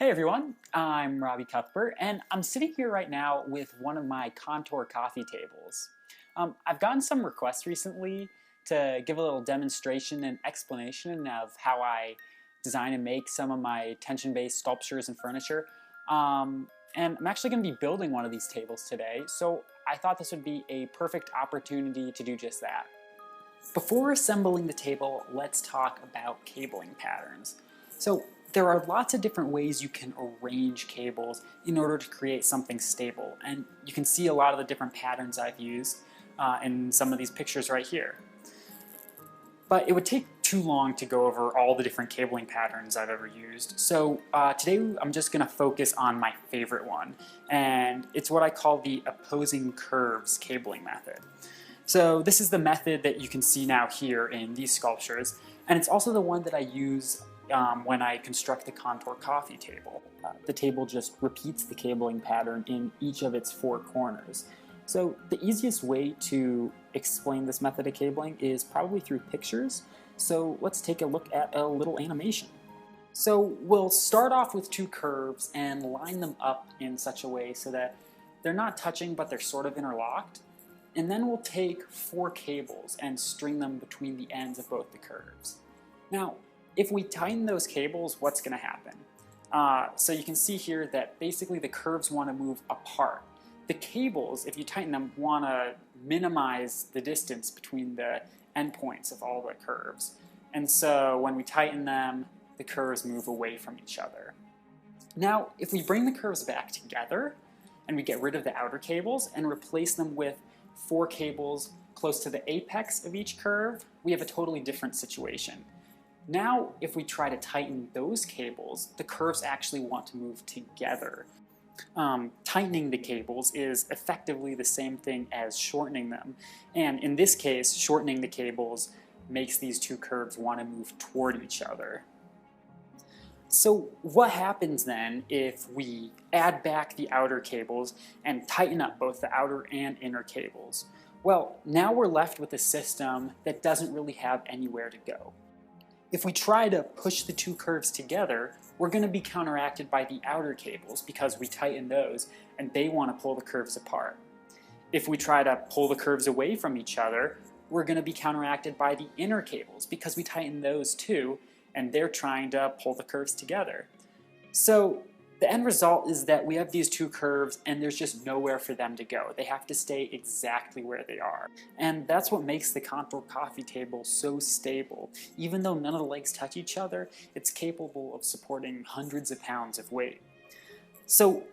Hey everyone, I'm Robby Cuthbert, and I'm sitting here right now with one of my contour coffee tables. I've gotten some requests recently to give a little demonstration and explanation of how I design and make some of my tension-based sculptures and furniture. And I'm actually going to be building one of these tables today, so I thought this would be a perfect opportunity to do just that. Before assembling the table, let's talk about cabling patterns. So there are lots of different ways you can arrange cables in order to create something stable, and you can see a lot of the different patterns I've used in some of these pictures right here. But it would take too long to go over all the different cabling patterns I've ever used, so today I'm just going to focus on my favorite one, and it's what I call the opposing curves cabling method. So this is the method that you can see now here in these sculptures, and it's also the one that I use when I construct the contour coffee table. The table just repeats the cabling pattern in each of its four corners. So the easiest way to explain this method of cabling is probably through pictures. So let's take a look at a little animation. So we'll start off with two curves and line them up in such a way so that they're not touching but they're sort of interlocked. And then we'll take four cables and string them between the ends of both the curves. Now, if we tighten those cables, what's going to happen? So you can see here that basically the curves want to move apart. The cables, if you tighten them, want to minimize the distance between the endpoints of all the curves. And so when we tighten them, the curves move away from each other. Now, if we bring the curves back together and we get rid of the outer cables and replace them with four cables close to the apex of each curve, we have a totally different situation. Now, if we try to tighten those cables, the curves actually want to move together. Tightening the cables is effectively the same thing as shortening them. And in this case, shortening the cables makes these two curves want to move toward each other. So what happens then if we add back the outer cables and tighten up both the outer and inner cables? Well, now we're left with a system that doesn't really have anywhere to go. If we try to push the two curves together, we're going to be counteracted by the outer cables because we tighten those and they want to pull the curves apart. If we try to pull the curves away from each other, we're going to be counteracted by the inner cables because we tighten those too, and they're trying to pull the curves together. So the end result is that we have these two curves and there's just nowhere for them to go. They have to stay exactly where they are. And that's what makes the contour coffee table so stable. Even though none of the legs touch each other, it's capable of supporting hundreds of pounds of weight. So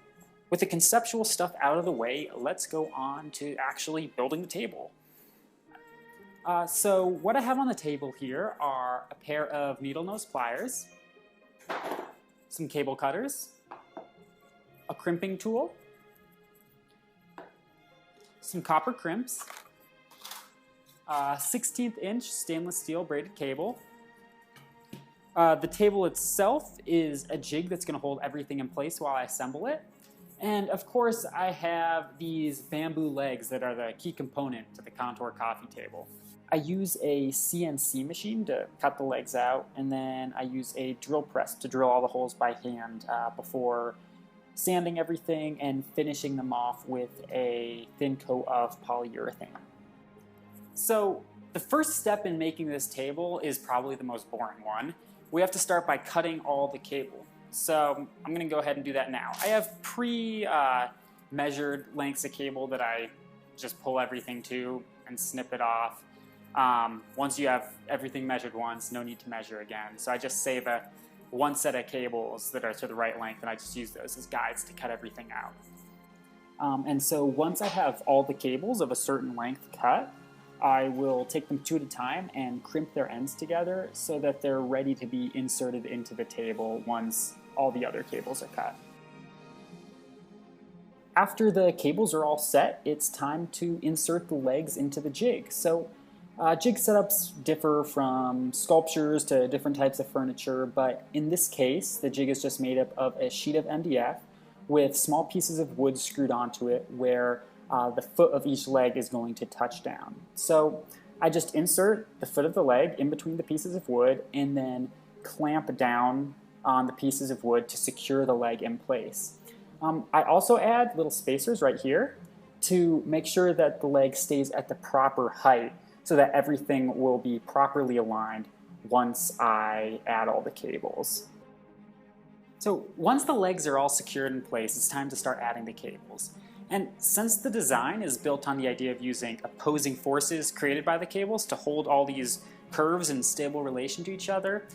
with the conceptual stuff out of the way, let's go on to actually building the table. So what I have on the table here are a pair of needle nose pliers, some cable cutters, a crimping tool, some copper crimps, 16th inch stainless steel braided cable. The table itself is a jig that's going to hold everything in place while I assemble it. And of course I have these bamboo legs that are the key component to the contour coffee table. I use a CNC machine to cut the legs out, and then I use a drill press to drill all the holes by hand before sanding everything and finishing them off with a thin coat of polyurethane. So the first step in making this table is probably the most boring one. We have to start by cutting all the cable. So I'm going to go ahead and do that now. I have pre-measured lengths of cable that I just pull everything to and snip it off. Once you have everything measured once, no need to measure again. So I just save one set of cables that are to the right length, and I just use those as guides to cut everything out. And so once I have all the cables of a certain length cut, I will take them two at a time and crimp their ends together so that they're ready to be inserted into the table once all the other cables are cut. After the cables are all set, it's time to insert the legs into the jig. So jig setups differ from sculptures to different types of furniture, but in this case, the jig is just made up of a sheet of MDF with small pieces of wood screwed onto it where the foot of each leg is going to touch down. So I just insert the foot of the leg in between the pieces of wood and then clamp down on the pieces of wood to secure the leg in place. I also add little spacers right here to make sure that the leg stays at the proper height so that everything will be properly aligned once I add all the cables. So once the legs are all secured in place, it's time to start adding the cables. And since the design is built on the idea of using opposing forces created by the cables to hold all these curves in stable relation to each other,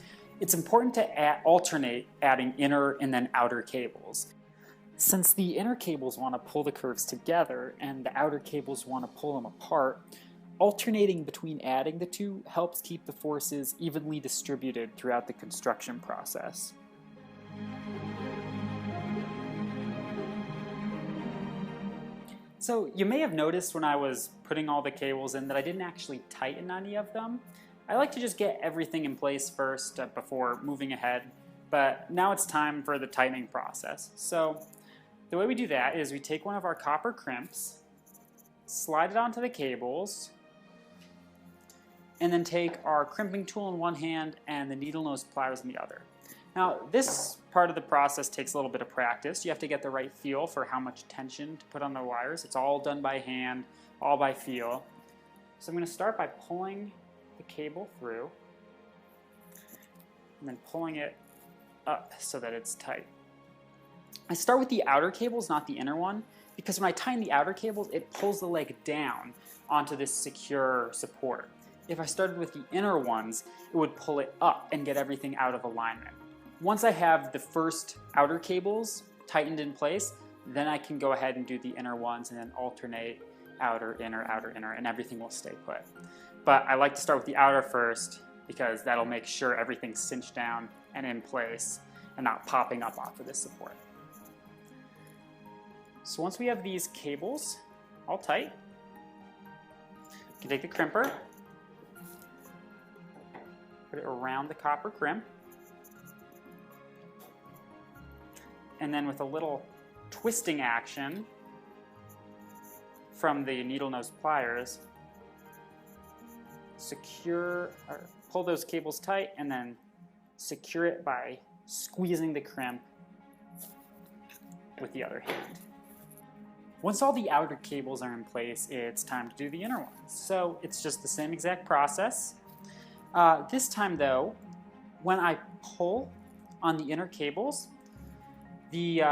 it's important to alternate adding inner and then outer cables. Since the inner cables want to pull the curves together and the outer cables want to pull them apart, alternating between adding the two helps keep the forces evenly distributed throughout the construction process. So you may have noticed when I was putting all the cables in that I didn't actually tighten any of them. I like to just get everything in place first before moving ahead, but now it's time for the tightening process. So the way we do that is we take one of our copper crimps, slide it onto the cables, and then take our crimping tool in one hand and the needle nose pliers in the other. Now, this part of the process takes a little bit of practice. You have to get the right feel for how much tension to put on the wires. It's all done by hand, all by feel. So I'm going to start by pulling the cable through and then pulling it up so that it's tight. I start with the outer cables, not the inner one, because when I tighten the outer cables, it pulls the leg down onto this secure support. If I started with the inner ones, it would pull it up and get everything out of alignment. Once I have the first outer cables tightened in place, then I can go ahead and do the inner ones and then alternate outer, inner, and everything will stay put. But I like to start with the outer first because that'll make sure everything's cinched down and in place and not popping up off of this support. So once we have these cables all tight, you can take the crimper, put it around the copper crimp, and then with a little twisting action from the needle nose pliers, pull those cables tight and then secure it by squeezing the crimp with the other hand. Once all the outer cables are in place, it's time to do the inner ones. So it's just the same exact process. This time though, when I pull on the inner cables, the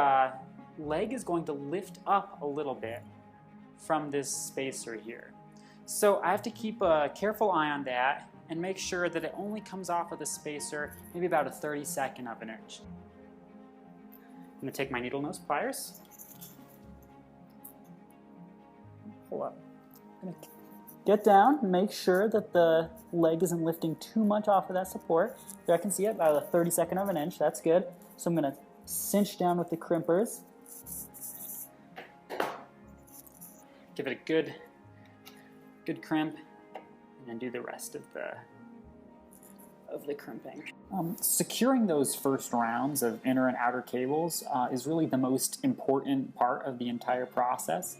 leg is going to lift up a little bit from this spacer here. So I have to keep a careful eye on that and make sure that it only comes off of the spacer maybe about a 32nd of an inch. I'm going to take my needle nose pliers, pull up. I'm going to get down and make sure that the leg isn't lifting too much off of that support. There I can see it, about a 32nd of an inch, that's good. So I'm going to cinch down with the crimpers. Give it a good crimp, and then do the rest of the crimping. Securing those first rounds of inner and outer cables is really the most important part of the entire process.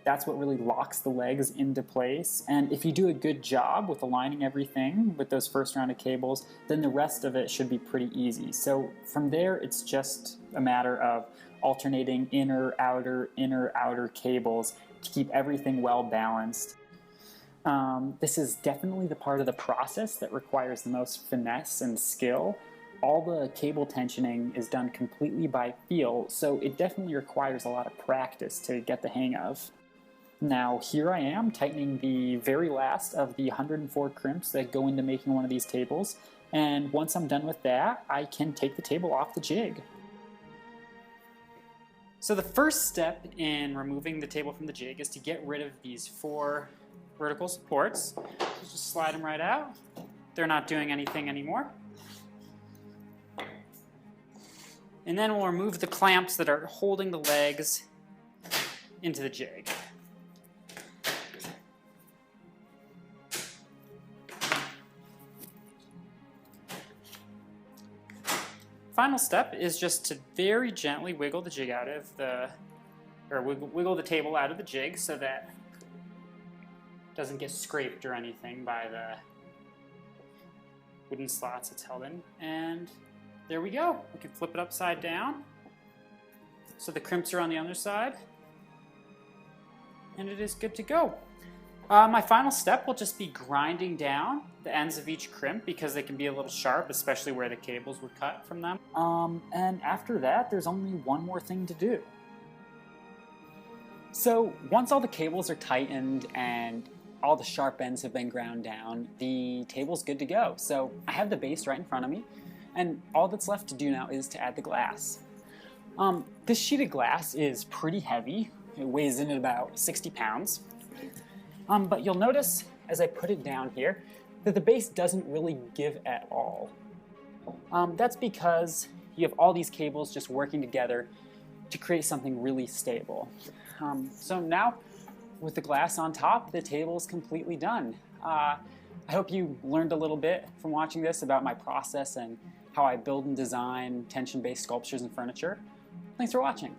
That's what really locks the legs into place, and if you do a good job with aligning everything with those first round of cables, then the rest of it should be pretty easy. So from there, it's just a matter of alternating inner, outer cables to keep everything well balanced. This is definitely the part of the process that requires the most finesse and skill. All the cable tensioning is done completely by feel, so it definitely requires a lot of practice to get the hang of. Now here I am tightening the very last of the 104 crimps that go into making one of these tables, and once I'm done with that, I can take the table off the jig. So the first step in removing the table from the jig is to get rid of these 4 vertical supports. Just slide them right out. They're not doing anything anymore. And then we'll remove the clamps that are holding the legs into the jig. Final step is just to very gently wiggle the jig out of wiggle the table out of the jig so that it doesn't get scraped or anything by the wooden slots it's held in. And There we go. We can flip it upside down. So the crimps are on the other side. And it is good to go. My final step will just be grinding down the ends of each crimp because they can be a little sharp, especially where the cables were cut from them. And after that, there's only one more thing to do. So once all the cables are tightened and all the sharp ends have been ground down, the table's good to go. So I have the base right in front of me, and all that's left to do now is to add the glass. This sheet of glass is pretty heavy. It weighs in at about 60 pounds. But you'll notice as I put it down here that the base doesn't really give at all. That's because you have all these cables just working together to create something really stable. So now, with the glass on top, the table is completely done. I hope you learned a little bit from watching this about my process and how I build and design tension-based sculptures and furniture. Thanks for watching.